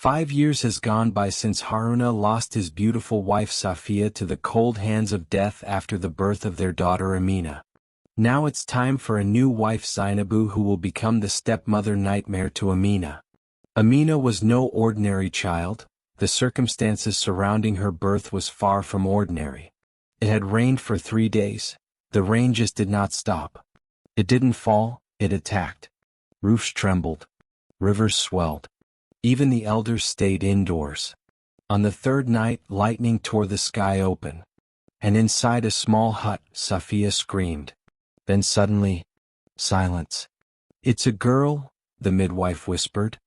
5 years has gone by since Haruna lost his beautiful wife Safia to the cold hands of death after the birth of their daughter Amina. Now it's time for a new wife Zainabu, who will become the stepmother nightmare to Amina. Amina was no ordinary child. The circumstances surrounding her birth was far from ordinary. It had rained for 3 days. The rain just did not stop. It didn't fall, it attacked. Roofs trembled. Rivers swelled. Even the elders stayed indoors. On the third night, lightning tore the sky open. And inside a small hut, Safia screamed. Then suddenly, silence. "It's a girl," the midwife whispered.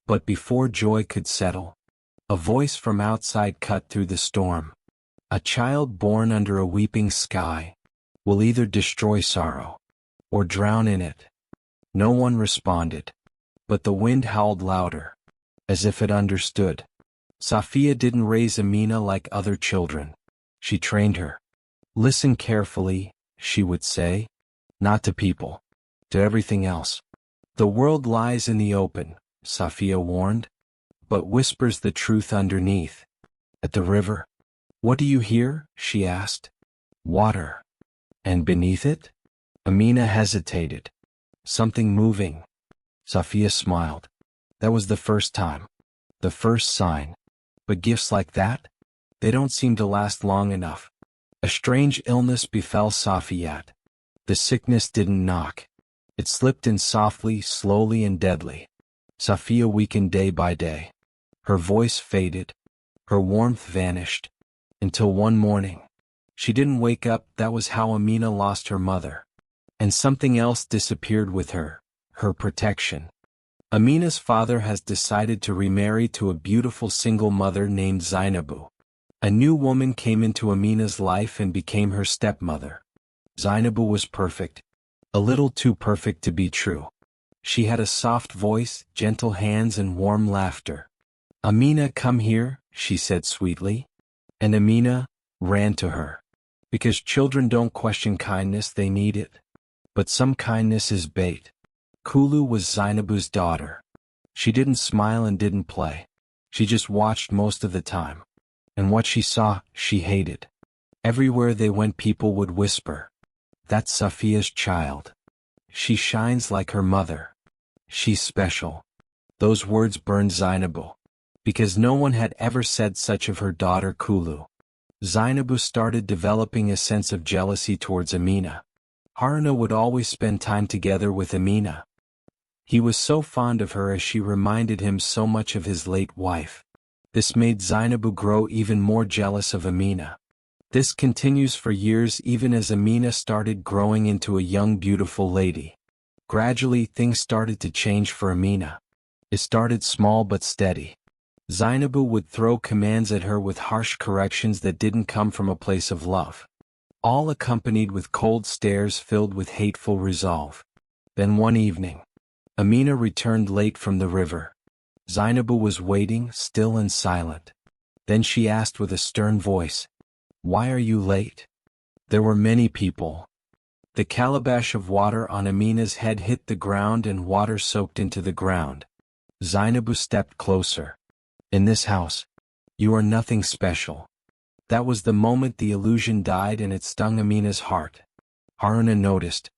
But before joy could settle, a voice from outside cut through the storm. "A child born under a weeping sky will either destroy sorrow or drown in it." No one responded, but the wind howled louder, as if it understood. Safia didn't raise Amina like other children. She trained her. "Listen carefully," she would say. "Not to people. To everything else. The world lies in the open," Safia warned, "but whispers the truth underneath." "At the river, what do you hear?" she asked. "Water." "And beneath it?" Amina hesitated. "Something moving." Safia smiled. That was the first time. The first sign. But gifts like that? They don't seem to last long enough. A strange illness befell Safiyat. The sickness didn't knock. It slipped in softly, slowly and deadly. Safia weakened day by day. Her voice faded. Her warmth vanished. Until one morning. She didn't wake up. That was how Amina lost her mother. And something else disappeared with her. Her protection. Amina's father has decided to remarry to a beautiful single mother named Zainabu. A new woman came into Amina's life and became her stepmother. Zainabu was perfect. A little too perfect to be true. She had a soft voice, gentle hands and warm laughter. "Amina, come here," she said sweetly. And Amina ran to her. Because children don't question kindness, they need it. But some kindness is bait. Kulu was Zainabu's daughter. She didn't smile and didn't play. She just watched most of the time. And what she saw, she hated. Everywhere they went, people would whisper, "That's Safia's child. She shines like her mother. She's special." Those words burned Zainabu. Because no one had ever said such of her daughter Kulu. Zainabu started developing a sense of jealousy towards Amina. Haruna would always spend time together with Amina. He was so fond of her as she reminded him so much of his late wife. This made Zainabu grow even more jealous of Amina. This continues for years, even as Amina started growing into a young beautiful lady. Gradually things started to change for Amina. It started small but steady. Zainabu would throw commands at her with harsh corrections that didn't come from a place of love. All accompanied with cold stares filled with hateful resolve. Then one evening, Amina returned late from the river. Zainabu was waiting, still and silent. Then she asked with a stern voice, "Why are you late?" There were many people. The calabash of water on Amina's head hit the ground and water soaked into the ground. Zainabu stepped closer. "In this house, you are nothing special." That was the moment the illusion died and it stung Amina's heart. Haruna noticed.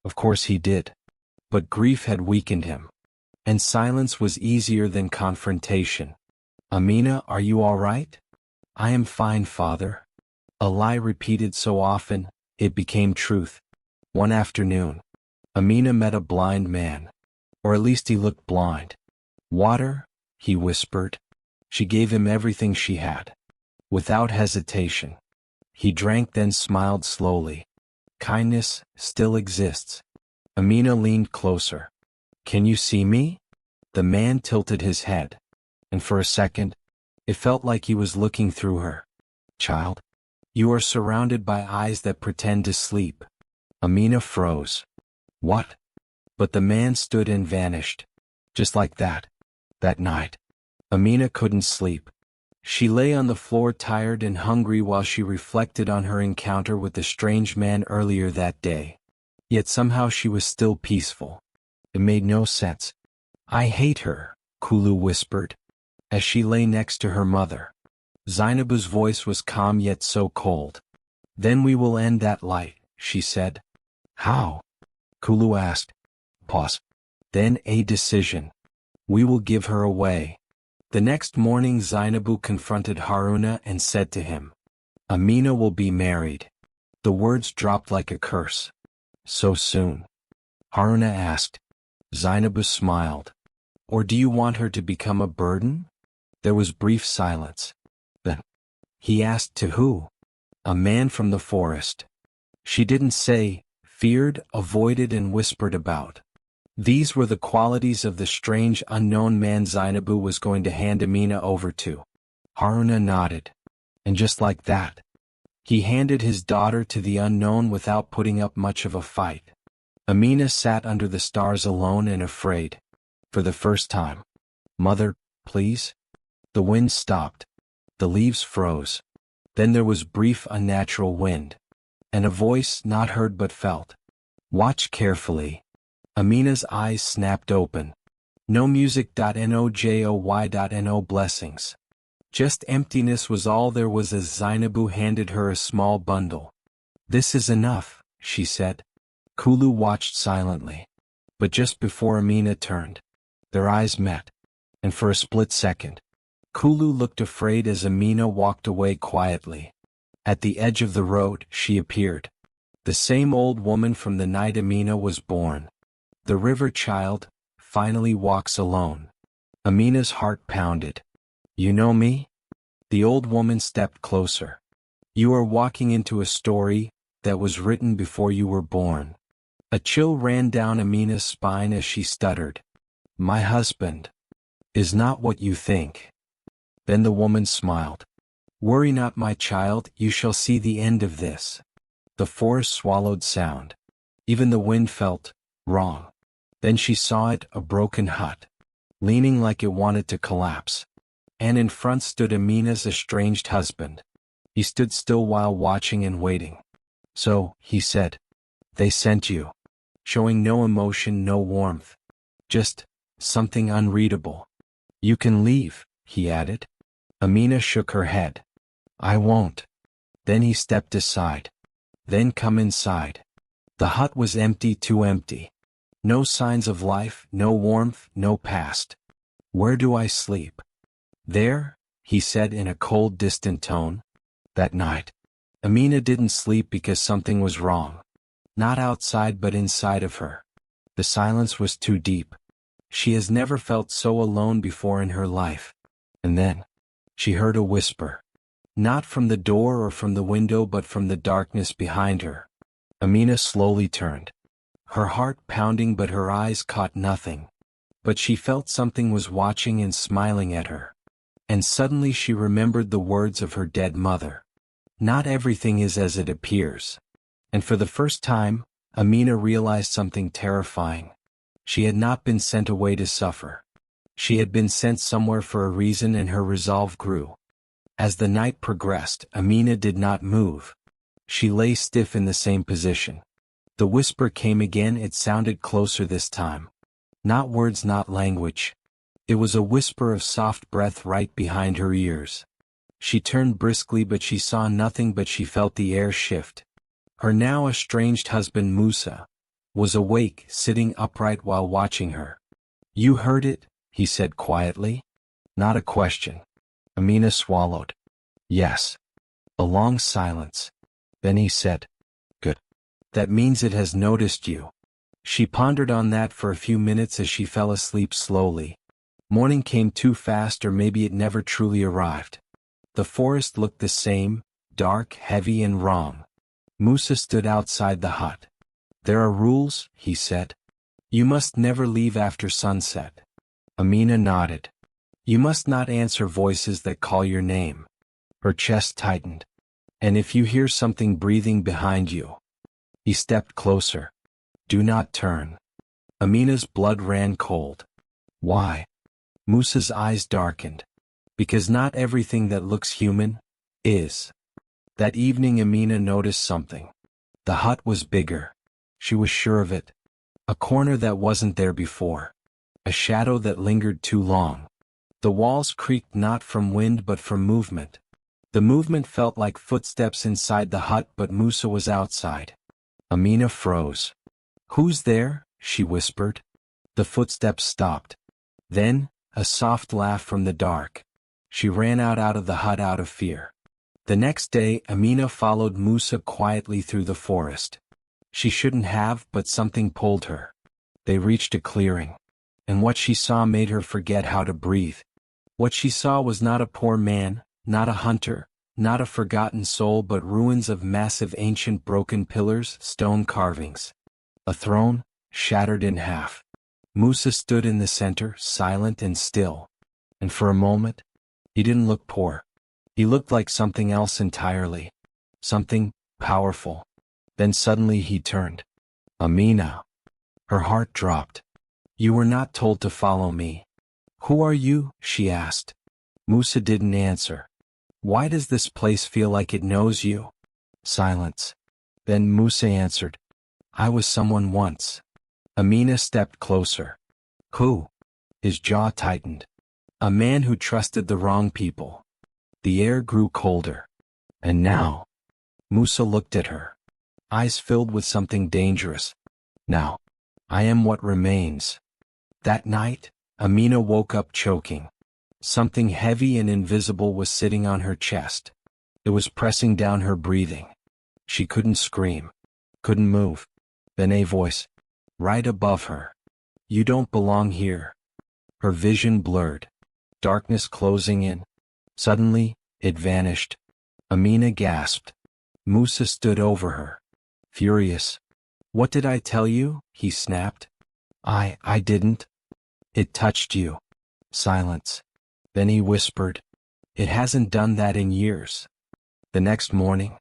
Of course he did. But grief had weakened him. And silence was easier than confrontation. "Amina, are you all right?" "I am fine, father." A lie repeated so often, it became truth. One afternoon, Amina met a blind man. Or at least he looked blind. "Water?" he whispered. She gave him everything she had. Without hesitation. He drank, then smiled slowly. Kindness still exists. Amina leaned closer. "Can you see me?" The man tilted his head. And for a second, it felt like he was looking through her. "Child, you are surrounded by eyes that pretend to sleep." Amina froze. "What?" But the man stood and vanished. Just like that. That night, Amina couldn't sleep. She lay on the floor tired and hungry while she reflected on her encounter with the strange man earlier that day. Yet somehow she was still peaceful. It made no sense. "I hate her," Kulu whispered. as she lay next to her mother. Zainabu's voice was calm yet so cold. "Then we will end that light," she said. "How?" Kulu asked. Pause. "Then a decision. We will give her away." The next morning Zainabu confronted Haruna and said to him, "Amina will be married." The words dropped like a curse. "So soon?" Haruna asked. Zainabu smiled. "Or do you want her to become a burden?" There was brief silence. Then he asked, "To who?" "A man from the forest." She didn't say, feared, avoided and whispered about. These were the qualities of the strange unknown man Zainabu was going to hand Amina over to. Haruna nodded. And just like that, he handed his daughter to the unknown without putting up much of a fight. Amina sat under the stars alone and afraid. For the first time. "Mother, please?" The wind stopped. The leaves froze. Then there was brief unnatural wind. And a voice not heard but felt. "Watch carefully." Amina's eyes snapped open. No music.nojoy.no blessings. Just emptiness was all there was as Zainabu handed her a small bundle. "This is enough," she said. Kulu watched silently. But just before Amina turned, their eyes met. And for a split second, Kulu looked afraid as Amina walked away quietly. At the edge of the road, she appeared. The same old woman from the night Amina was born. The river child finally walks alone. Amina's heart pounded. "You know me?" The old woman stepped closer. "You are walking into a story that was written before you were born." A chill ran down Amina's spine as she stuttered. "My husband is not what you think." Then the woman smiled. "Worry not, my child, you shall see the end of this." The forest swallowed sound. Even the wind felt wrong. Then she saw it, a broken hut, leaning like it wanted to collapse. And in front stood Amina's estranged husband. He stood still while watching and waiting. "So," he said, "they sent you." Showing no emotion, no warmth. Just something unreadable. "You can leave," he added. Amina shook her head. "I won't." Then he stepped aside. "Then come inside." The hut was empty, too empty. No signs of life, no warmth, no past. "Where do I sleep?" "There," he said in a cold, distant tone. That night, Amina didn't sleep because something was wrong. Not outside but inside of her. The silence was too deep. She has never felt so alone before in her life. And then, she heard a whisper. Not from the door or from the window but from the darkness behind her. Amina slowly turned. Her heart pounding but her eyes caught nothing. But she felt something was watching and smiling at her. And suddenly she remembered the words of her dead mother. Not everything is as it appears. And for the first time, Amina realized something terrifying. She had not been sent away to suffer. She had been sent somewhere for a reason, and her resolve grew. As the night progressed, Amina did not move. She lay stiff in the same position. The whisper came again. It sounded closer this time. Not words, not language. It was a whisper of soft breath right behind her ears. She turned briskly but she saw nothing, but she felt the air shift. Her now estranged husband Musa was awake, sitting upright while watching her. "You heard it?" he said quietly. Not a question. Amina swallowed. "Yes." A long silence. Then he said, "Good. That means it has noticed you." She pondered on that for a few minutes as she fell asleep slowly. Morning came too fast, or maybe it never truly arrived. The forest looked the same, dark, heavy and wrong. Musa stood outside the hut. "There are rules," he said. "You must never leave after sunset." Amina nodded. "You must not answer voices that call your name." Her chest tightened. "And if you hear something breathing behind you." He stepped closer. "Do not turn." Amina's blood ran cold. "Why?" Musa's eyes darkened. "Because not everything that looks human is." That evening Amina noticed something. The hut was bigger. She was sure of it. A corner that wasn't there before. A shadow that lingered too long. The walls creaked not from wind but from movement. The movement felt like footsteps inside the hut, but Musa was outside. Amina froze. "Who's there?" she whispered. The footsteps stopped. Then, a soft laugh from the dark. She ran out of the hut out of fear. The next day, Amina followed Musa quietly through the forest. She shouldn't have, but something pulled her. They reached a clearing. And what she saw made her forget how to breathe. What she saw was not a poor man, not a hunter, not a forgotten soul, but ruins of massive ancient broken pillars, stone carvings. A throne, shattered in half. Musa stood in the center, silent and still. And for a moment, he didn't look poor. He looked like something else entirely. Something powerful. Then suddenly he turned. "Amina." Her heart dropped. "You were not told to follow me." "Who are you?" she asked. Musa didn't answer. "Why does this place feel like it knows you?" Silence. Then Musa answered. "I was someone once." Amina stepped closer. "Who?" His jaw tightened. "A man who trusted the wrong people." The air grew colder. "And now?" Musa looked at her. Eyes filled with something dangerous. "Now, I am what remains." That night, Amina woke up choking. Something heavy and invisible was sitting on her chest. It was pressing down her breathing. She couldn't scream. Couldn't move. Then a voice. Right above her. "You don't belong here." Her vision blurred. Darkness closing in. Suddenly, it vanished. Amina gasped. Musa stood over her. Furious. "What did I tell you?" he snapped. I didn't." "It touched you." Silence. Then he whispered. "It hasn't done that in years." The next morning,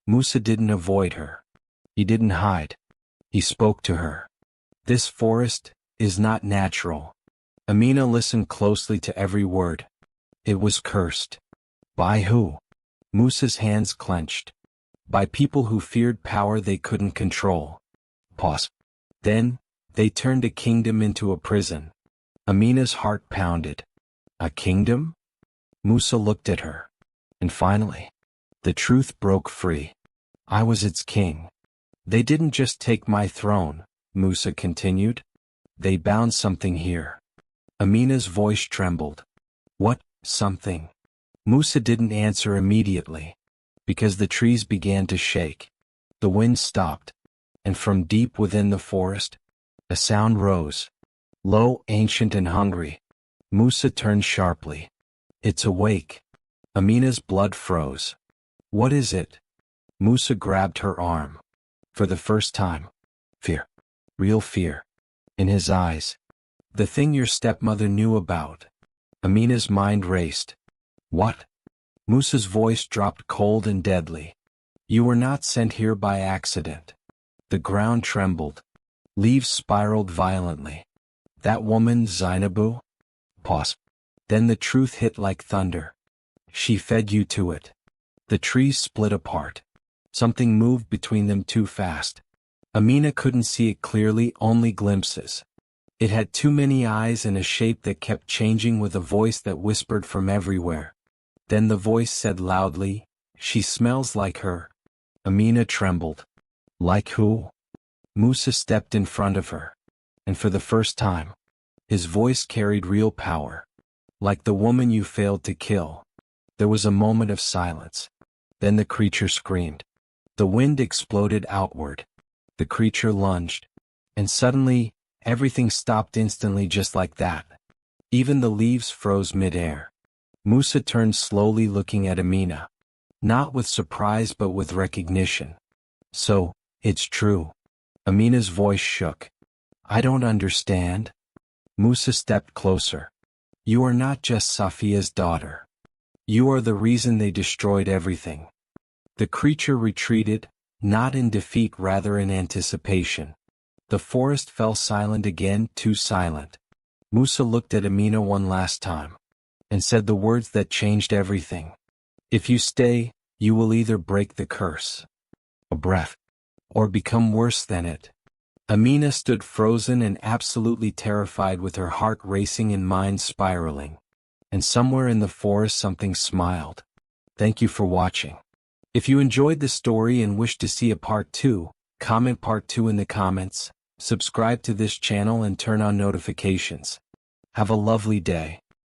Musa didn't avoid her. He didn't hide. He spoke to her. "This forest is not natural." Amina listened closely to every word. "It was cursed." By who? Musa's hands clenched. By people who feared power they couldn't control. Pause. Then, they turned a kingdom into a prison. Amina's heart pounded. A kingdom? Musa looked at her. And finally, the truth broke free. I was its king. "They didn't just take my throne," Musa continued. "They bound something here." Amina's voice trembled. "What, something?" Musa didn't answer immediately. Because the trees began to shake. The wind stopped. And from deep within the forest, a sound rose. Low, ancient and hungry. Musa turned sharply. "It's awake." Amina's blood froze. "What is it?" Musa grabbed her arm. For the first time, fear. Real fear. In his eyes. "The thing your stepmother knew about." Amina's mind raced. "What?" Musa's voice dropped cold and deadly. "You were not sent here by accident." The ground trembled. Leaves spiraled violently. "That woman, Zainabu?" Pause. Then the truth hit like thunder. "She fed you to it." The trees split apart. Something moved between them too fast. Amina couldn't see it clearly, only glimpses. It had too many eyes and a shape that kept changing, with a voice that whispered from everywhere. Then the voice said loudly, "She smells like her." Amina trembled. "Like who?" Musa stepped in front of her. And for the first time, his voice carried real power. "Like the woman you failed to kill." There was a moment of silence. Then the creature screamed. The wind exploded outward. The creature lunged. And suddenly, everything stopped instantly, just like that. Even the leaves froze mid-air. Musa turned slowly, looking at Amina. Not with surprise but with recognition. "So, it's true." Amina's voice shook. "I don't understand." Musa stepped closer. "You are not just Safia's daughter. You are the reason they destroyed everything." The creature retreated, not in defeat, rather in anticipation. The forest fell silent again, too silent. Musa looked at Amina one last time. And said the words that changed everything. "If you stay, you will either break the curse." A breath. "Or become worse than it." Amina stood frozen and absolutely terrified, with her heart racing and mind spiraling. and somewhere in the forest something smiled. Thank you for watching. If you enjoyed the story and wish to see a part 2, comment part 2 in the comments, subscribe to this channel and turn on notifications. Have a lovely day.